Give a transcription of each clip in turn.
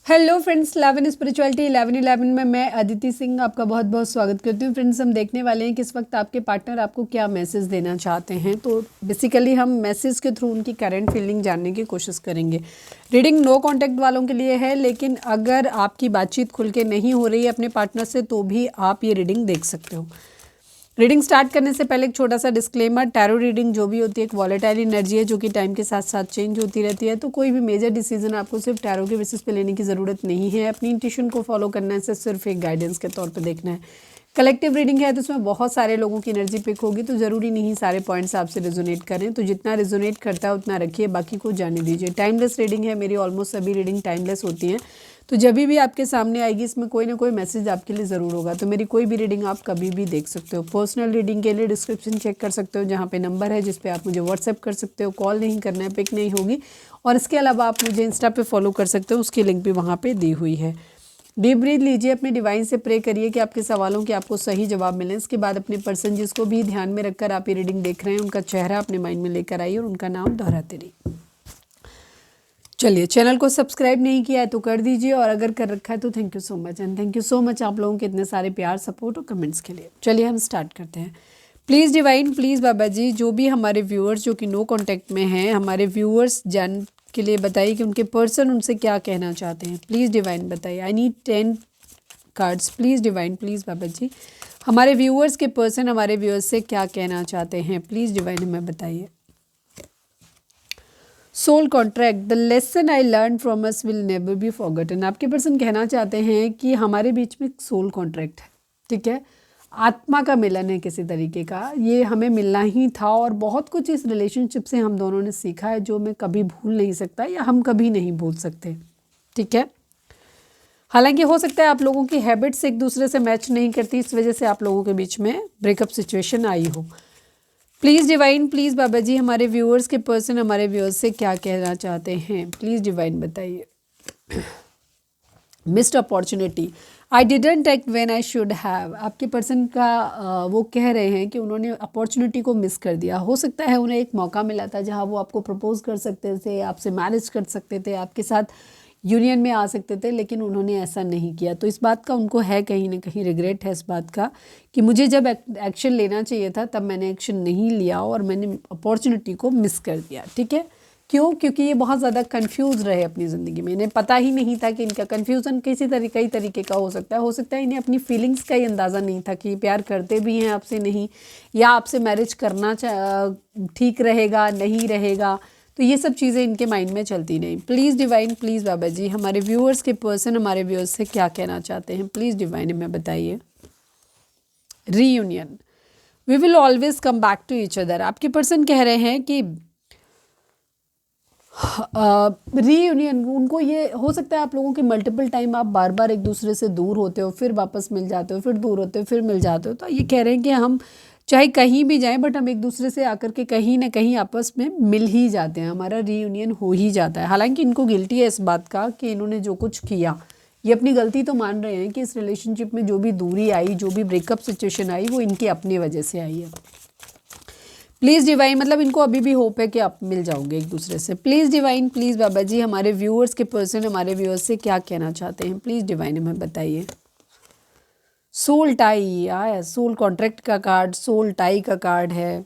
Hello friends, 11 spirituality 11 में मैं अदिति सिंह आपका बहुत बहुत स्वागत करती हूँ। फ्रेंड्स, हम देखने वाले हैं कि इस वक्त आपके पार्टनर आपको क्या मैसेज देना चाहते हैं। तो बेसिकली हम मैसेज के थ्रू उनकी करंट फीलिंग जानने की कोशिश करेंगे। रीडिंग नो कांटेक्ट वालों के लिए है, लेकिन अगर आपकी बातचीत खुल के नहीं हो रही है अपने पार्टनर से तो भी आप ये रीडिंग देख सकते हो। रीडिंग स्टार्ट करने से पहले एक छोटा सा डिस्क्लेमर, टैरो रीडिंग जो भी होती है एक वॉलेटाइल एनर्जी है जो कि टाइम के साथ साथ चेंज होती रहती है। तो कोई भी मेजर डिसीजन आपको सिर्फ टैरो के बेसिस पे लेने की ज़रूरत नहीं है। अपनी इंट्यूशन को फॉलो करना है, इसे सिर्फ एक गाइडेंस के तौर पे देखना है। कलेक्टिव रीडिंग है तो उसमें बहुत सारे लोगों की एनर्जी पिक होगी, तो ज़रूरी नहीं सारे पॉइंट्स आपसे रिजोनेट करें। तो जितना रिजोनेट करता है उतना रखिए, बाकी को जाने दीजिए। टाइमलेस रीडिंग है, मेरी ऑलमोस्ट सभी रीडिंग टाइमलेस होती हैं। तो जब भी आपके सामने आएगी इसमें कोई ना कोई मैसेज आपके लिए ज़रूर होगा। तो मेरी कोई भी रीडिंग आप कभी भी देख सकते हो। पर्सनल रीडिंग के लिए डिस्क्रिप्शन चेक कर सकते हो, जहाँ पे नंबर है जिस पे आप मुझे व्हाट्सएप कर सकते हो। कॉल नहीं करना है, पिक नहीं होगी। और इसके अलावा आप मुझे इंस्टा पे फॉलो कर सकते हो, उसकी लिंक भी वहाँ पे दी हुई है। डीप ब्रीथ लीजिए, अपने डिवाइन से प्रे करिए कि आपके सवालों के आपको सही जवाब मिलें। इसके बाद अपने पर्सन जिसको भी ध्यान में रखकर आप ये रीडिंग देख रहे हैं उनका चेहरा अपने माइंड में लेकर आइए और उनका नाम दोहराते रहिए। चलिए, चैनल को सब्सक्राइब नहीं किया है तो कर दीजिए, और अगर कर रखा है तो thank you so much. And thank you so much आप लोगों के इतने सारे प्यार, सपोर्ट और कमेंट्स के लिए। चलिए हम स्टार्ट करते हैं। प्लीज़ डिवाइन, प्लीज़ बाबा जी, जो भी हमारे व्यूअर्स जो कि नो कांटेक्ट में हैं, हमारे व्यूअर्स जान के लिए बताइए कि उनके पर्सन उनसे क्या कहना चाहते हैं। प्लीज़ डिवाइन बताइए। I need 10 cards. Please divine, please Baba ji, हमारे व्यूअर्स के पर्सन हमारे व्यूअर्स से क्या कहना चाहते हैं। प्लीज़ डिवाइन हमें बताइए। Soul contract, the lesson I learn from us will never be forgotten. आपके पर्सन कहना चाहते हैं कि हमारे बीच में सोल कॉन्ट्रैक्ट है, ठीक है, आत्मा का मिलन है किसी तरीके का। ये हमें मिलना ही था और बहुत कुछ इस रिलेशनशिप से हम दोनों ने सीखा है जो मैं कभी भूल नहीं सकता या हम कभी नहीं भूल सकते, ठीक है। हालांकि हो सकता है आप लोगों की हैबिट्स एक दूसरे से मैच नहीं करती, इस वजह से आप लोगों के बीच में ब्रेकअप सिचुएशन आई हो। Please divine, please Baba ji, हमारे व्यूअर्स के पर्सन हमारे व्यूअर्स से क्या कहना चाहते हैं। प्लीज़ डिवाइन बताइए। Missed opportunity, I didn't act when I should have. आपके पर्सन का वो कह रहे हैं कि उन्होंने अपॉर्चुनिटी को मिस कर दिया। हो सकता है उन्हें एक मौका मिला था जहां वो आपको प्रपोज कर सकते थे, आपसे मैरिज कर सकते थे, आपके साथ यूनियन में आ सकते थे, लेकिन उन्होंने ऐसा नहीं किया। तो इस बात का उनको है कहीं ना कहीं रिग्रेट है इस बात का कि मुझे जब एक्शन लेना चाहिए था तब मैंने एक्शन नहीं लिया और मैंने अपॉर्चुनिटी को मिस कर दिया, ठीक है। क्यों? क्योंकि ये बहुत ज़्यादा कंफ्यूज रहे अपनी ज़िंदगी में। इन्हें पता ही नहीं था कि इनका कन्फ्यूज़न कई तरीके का हो सकता है। हो सकता है इन्हें अपनी फीलिंग्स का ही अंदाज़ा नहीं था कि ये प्यार करते भी हैं आपसे, नहीं, या आपसे मैरिज करना ठीक रहेगा नहीं रहेगा। तो ये सब चीज़ें इनके माइंड में चलती नहीं। Please divine, please Baba ji, हमारे व्यूअर्स के पर्सन हमारे व्यूअर्स से क्या कहना चाहते हैं। प्लीज़ डिवाइन हमें बताइए। Reunion, we will always come back to each other. आपके पर्सन कह रहे हैं कि रीयूनियन, उनको ये हो सकता है आप लोगों के मल्टीपल टाइम आप बार बार एक दूसरे से दूर होते हो, फिर वापस मिल जाते हो, फिर दूर होते हो, फिर मिल जाते हो। तो ये कह रहे हैं कि हम चाहे कहीं भी जाएं बट हम एक दूसरे से आकर के कहीं ना कहीं आपस में मिल ही जाते हैं, हमारा रीयूनियन हो ही जाता है। हालांकि इनको गिल्टी है इस बात का कि इन्होंने जो कुछ किया, ये अपनी गलती तो मान रहे हैं कि इस रिलेशनशिप में जो भी दूरी आई, जो भी ब्रेकअप सिचुएशन आई, वो इनकी अपनी वजह से आई है। प्लीज़ डिवाइन, मतलब इनको अभी भी होप है कि आप मिल जाओगे एक दूसरे से। Please divine, please Baba ji, हमारे व्यूअर्स के पर्सन हमारे व्यूअर्स से क्या कहना चाहते हैं। प्लीज़ डिवाइन हमें बताइए। सोल टाई आया, सोल कॉन्ट्रैक्ट का कार्ड, सोल टाई का कार्ड है।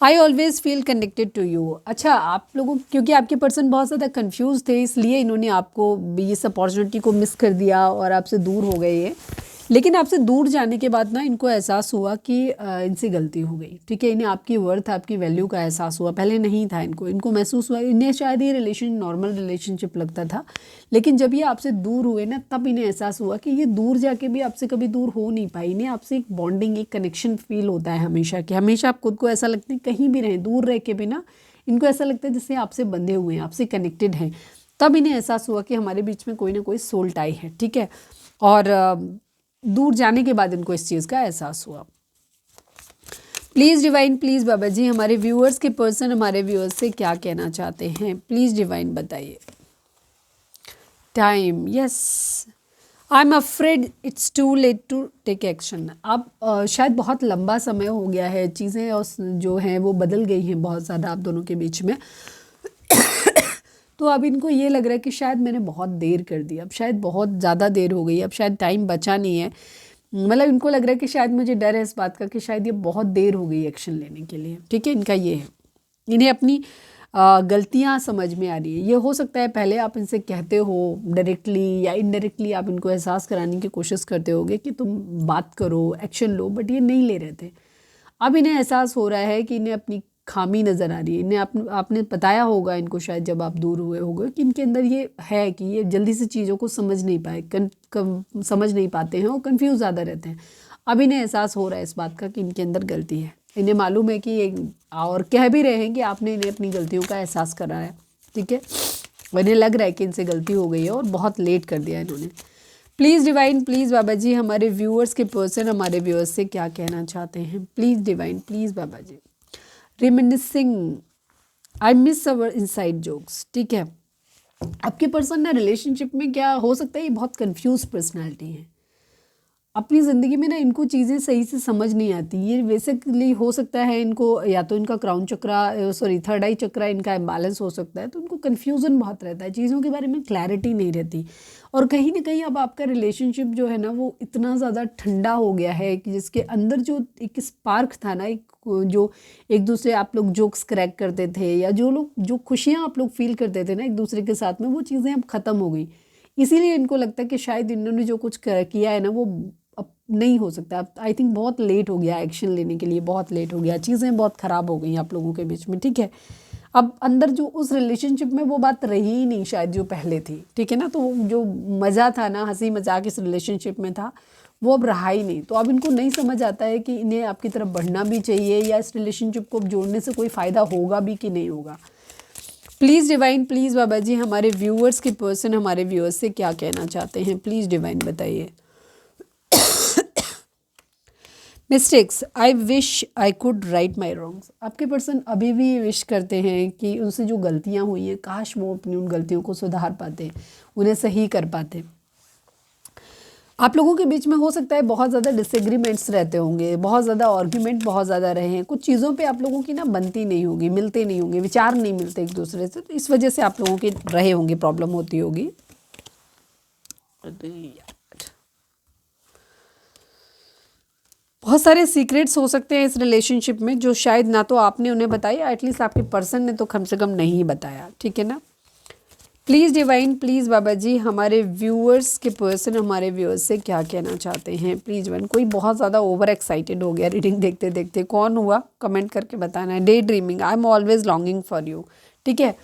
I always feel connected to you. अच्छा, आप लोगों, क्योंकि आपके पर्सन बहुत ज़्यादा कंफ्यूज थे इसलिए इन्होंने आपको इस अपॉर्चुनिटी को मिस कर दिया और आपसे दूर हो गए ये। लेकिन आपसे दूर जाने के बाद ना इनको एहसास हुआ कि इनसे गलती हो गई, ठीक है। इन्हें आपकी वर्थ, आपकी वैल्यू का एहसास हुआ, पहले नहीं था इनको महसूस हुआ। इन्हें शायद ये रिलेशन नॉर्मल रिलेशनशिप लगता था, लेकिन जब ये आपसे दूर हुए ना तब इन्हें एहसास हुआ कि ये दूर जाके भी आपसे कभी दूर हो नहीं पाई। इन्हें आपसे एक बॉन्डिंग, एक कनेक्शन फील होता है हमेशा, कि हमेशा आप खुद को ऐसा लगता है कहीं भी रहें, दूर रह के भी ना इनको ऐसा लगता है जैसे आपसे बंधे हुए हैं, आपसे कनेक्टेड हैं। तब इन्हें एहसास हुआ कि हमारे बीच में कोई ना कोई सोल टाई है, ठीक है। और दूर जाने के बाद इनको इस चीज़ का एहसास हुआ। Please divine, please Baba ji, हमारे व्यूअर्स के पर्सन हमारे व्यूअर्स से क्या कहना चाहते हैं। प्लीज़ डिवाइन बताइए। Time, yes, I am afraid it's too late to take action. अब शायद बहुत लंबा समय हो गया है, चीज़ें और जो हैं वो बदल गई हैं बहुत ज़्यादा आप दोनों के बीच में। तो अब इनको ये लग रहा है कि शायद मैंने बहुत देर कर दी, अब शायद बहुत ज़्यादा देर हो गई, अब शायद टाइम बचा नहीं है। मतलब इनको लग रहा है कि शायद मुझे डर है इस बात का कि शायद ये बहुत देर हो गई एक्शन लेने के लिए। ठीक है, इनका ये है, इन्हें अपनी गलतियां समझ में आ रही है। ये हो सकता है पहले आप इनसे कहते हो डायरेक्टली या इनडायरेक्टली, आप इनको एहसास कराने की कोशिश करते होगे कि तुम बात करो, एक्शन लो, बट ये नहीं ले रहे थे। अब इन्हें एहसास हो रहा है कि इन्हें अपनी खामी नज़र आ रही है। इन्हें आपने बताया होगा इनको शायद जब आप दूर हुए होगे कि इनके अंदर ये है कि ये जल्दी से चीज़ों को समझ नहीं पाए, समझ नहीं पाते हैं और कन्फ्यूज़ ज़्यादा रहते हैं। अब इन्हें एहसास हो रहा है इस बात का कि इनके अंदर गलती है। इन्हें मालूम है कि ये, और कह भी रहे हैं कि आपने इन्हें अपनी गलतियों का एहसास कराया है। ठीक है, इन्हें लग रहा है कि इनसे गलती हो गई है और बहुत लेट कर दिया इन्होंने। Please divine, please Baba ji, हमारे व्यूअर्स के पर्सन हमारे व्यूअर्स से क्या कहना चाहते हैं? Please divine, please Baba ji. Reminiscing, I miss our inside jokes. ठीक है, आपके पर्सन ना रिलेशनशिप में क्या हो सकता है, ये बहुत कंफ्यूज पर्सनालिटी है। अपनी ज़िंदगी में ना इनको चीज़ें सही से समझ नहीं आती। ये बेसिकली हो सकता है इनको या तो इनका क्राउन चक्रा, सॉरी थर्ड आई चक्रा इनका इम्बैलेंस हो सकता है, तो इनको कन्फ्यूज़न बहुत रहता है, चीज़ों के बारे में क्लैरिटी नहीं रहती। और कहीं ना कहीं अब आपका रिलेशनशिप जो है ना वो इतना ज़्यादा ठंडा हो गया है कि जिसके अंदर जो एक स्पार्क था ना, जो एक दूसरे आप लोग जोक्स क्रैक करते थे या जो खुशियाँ आप लोग फील करते थे ना एक दूसरे के साथ में, वो चीज़ें अब ख़त्म हो गई। इसीलिए इनको लगता है कि शायद इन्होंने जो कुछ किया है ना वो अब नहीं हो सकता। अब आई थिंक बहुत लेट हो गया एक्शन लेने के लिए, बहुत लेट हो गया, चीज़ें बहुत ख़राब हो गई आप लोगों के बीच में। ठीक है, अब अंदर जो उस रिलेशनशिप में वो बात रही ही नहीं शायद जो पहले थी। ठीक है ना, तो जो मज़ा था ना, हंसी मजाक इस रिलेशनशिप में था, वो अब रहा ही नहीं। तो अब इनको नहीं समझ आता है कि इन्हें आपकी तरफ बढ़ना भी चाहिए या इस रिलेशनशिप को जोड़ने से कोई फ़ायदा होगा भी कि नहीं होगा। Please divine, please Baba ji, हमारे व्यूअर्स के पर्सन हमारे व्यूअर्स से क्या कहना चाहते हैं? प्लीज़ डिवाइन बताइए। Mistakes, I wish I could write my wrongs. आपके पर्सन अभी भी विश करते हैं कि उनसे जो गलतियां हुई हैं, काश वो अपनी उन गलतियों को सुधार पाते, उन्हें सही कर पाते। आप लोगों के बीच में हो सकता है बहुत ज़्यादा डिसएग्रीमेंट्स रहते होंगे, बहुत ज़्यादा आर्ग्यूमेंट बहुत ज़्यादा रहे हैं, कुछ चीज़ों पे आप लोगों की ना बनती नहीं होगी, मिलते नहीं होंगे, विचार नहीं मिलते एक दूसरे से, तो इस वजह से आप लोगों के रहे होंगे, प्रॉब्लम होती होगी। बहुत सारे सीक्रेट्स हो सकते हैं इस रिलेशनशिप में जो शायद ना तो आपने उन्हें बताया, एटलीस्ट आपके पर्सन ने तो कम से कम नहीं बताया। ठीक है ना, please divine, please Baba ji, हमारे व्यूअर्स के पर्सन हमारे व्यूअर्स से क्या कहना चाहते हैं? Please divine. कोई बहुत ज़्यादा ओवर एक्साइटेड हो गया रीडिंग देखते देखते, कौन हुआ कमेंट करके बताना है। Day dreaming, I am always longing for you. ठीक है,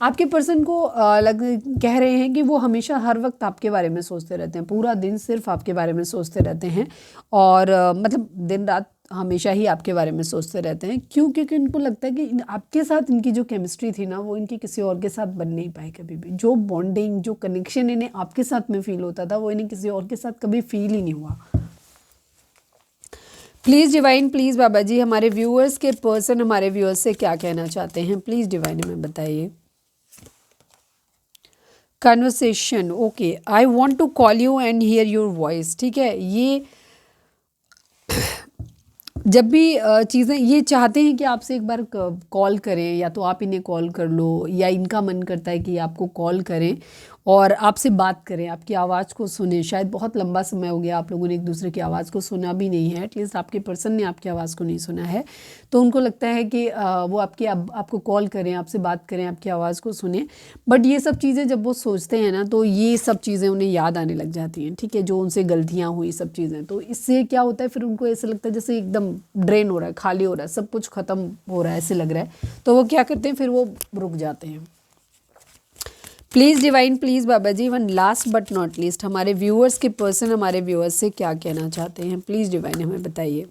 आपके पर्सन को कह रहे हैं कि वो हमेशा हर वक्त आपके बारे में सोचते रहते हैं, पूरा दिन सिर्फ आपके बारे में सोचते रहते हैं और मतलब दिन रात हमेशा ही आपके बारे में सोचते रहते हैं। क्यों? क्योंकि उनको लगता है कि आपके साथ इनकी जो केमिस्ट्री थी ना वो इनकी किसी और के साथ बन नहीं पाई कभी भी। जो बॉन्डिंग, जो कनेक्शन इन्हें आपके साथ में फील होता था वो इन्हें किसी और के साथ कभी फील ही नहीं हुआ। Please divine, please Baba ji, हमारे व्यूअर्स के पर्सन हमारे व्यूअर्स से क्या कहना चाहते हैं? प्लीज़ डिवाइन हमें बताइए। Conversation, okay, I want to call you and hear your voice. ठीक है, ये जब भी चीज़ें ये चाहते हैं कि आपसे एक बार कॉल करें, या तो आप इन्हें कॉल कर लो या इनका मन करता है कि आपको कॉल करें और आपसे बात करें, आपकी आवाज़ को सुने। शायद बहुत लंबा समय हो गया आप लोगों ने एक दूसरे की आवाज़ को सुना भी नहीं है, एटलीस्ट आपके पर्सन ने आपकी आवाज़ को नहीं सुना है, तो उनको लगता है कि वो आपको कॉल करें, आपसे बात करें, आपकी आवाज़ को सुने। बट ये सब चीज़ें जब वो सोचते हैं ना तो ये सब चीज़ें उन्हें याद आने लग जाती हैं। ठीक है, जो उनसे गलतियाँ हुई सब चीज़ें, तो इससे क्या होता है फिर उनको ऐसा लगता है जैसे एकदम ड्रेन हो रहा है, खाली हो रहा है, सब कुछ ख़त्म हो रहा है ऐसे लग रहा है। तो वो क्या करते हैं, फिर वो रुक जाते हैं। Please divine, please Baba ji, one last but not least, हमारे व्यूअर्स के पर्सन हमारे व्यूअर्स से क्या कहना चाहते हैं? प्लीज़ डिवाइन हमें बताइए।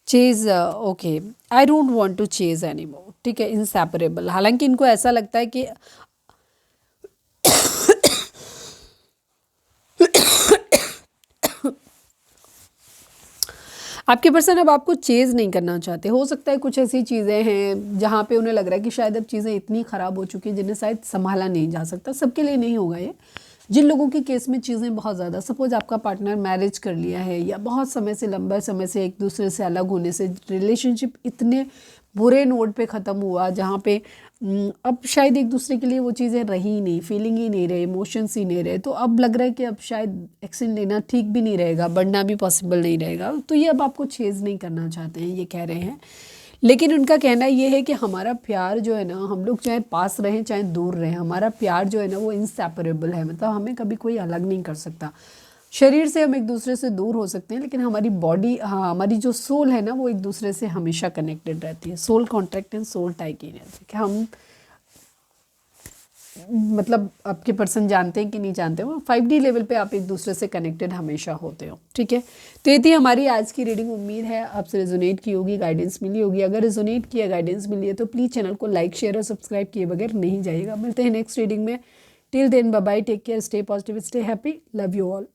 Chase, okay, I don't want to chase any more. ठीक है, इनसेपरेबल, हालांकि इनको ऐसा लगता है कि आपके पर्सन अब आपको चेज़ नहीं करना चाहते। हो सकता है कुछ ऐसी चीज़ें हैं जहाँ पे उन्हें लग रहा है कि शायद अब चीज़ें इतनी ख़राब हो चुकी हैं जिन्हें शायद संभाला नहीं जा सकता। सबके लिए नहीं होगा ये। जिन लोगों के केस में चीज़ें बहुत ज़्यादा, सपोज आपका पार्टनर मैरिज कर लिया है या बहुत समय से, लंबा समय से एक दूसरे से अलग होने से रिलेशनशिप इतने बुरे नोट पे ख़त्म हुआ, जहाँ पे अब शायद एक दूसरे के लिए वो चीज़ें रही नहीं, फीलिंग ही नहीं रहे, इमोशंस ही नहीं रहे, तो अब लग रहा है कि अब शायद एक्शन लेना ठीक भी नहीं रहेगा, बढ़ना भी पॉसिबल नहीं रहेगा। तो ये अब आपको चेज़ नहीं करना चाहते हैं, ये कह रहे हैं। लेकिन उनका कहना ये है कि हमारा प्यार जो है ना, हम लोग चाहे पास रहें चाहे दूर रहें, हमारा प्यार जो है ना वो इनसेपरेबल है, मतलब हमें कभी कोई अलग नहीं कर सकता। शरीर से हम एक दूसरे से दूर हो सकते हैं, लेकिन हमारी बॉडी, हाँ, हमारी जो सोल है ना वो एक दूसरे से हमेशा कनेक्टेड रहती है। Soul contract and soul tie की रहती है कि हम, मतलब आपके पर्सन जानते हैं कि नहीं जानते हो, 5D लेवल पे आप एक दूसरे से कनेक्टेड हमेशा होते हो। ठीक है, तो ये थी हमारी आज की रीडिंग। उम्मीद है आपसे रेजोनेट की होगी, गाइडेंस मिली होगी। अगर रेजोनेट किया, गाइडेंस मिली है तो प्लीज़ चैनल को लाइक, शेयर और सब्सक्राइब किए बगैर नहीं जाइएगा। मिलते हैं नेक्स्ट रीडिंग में। Till then bye bye, take care, stay positive, stay happy, love you all.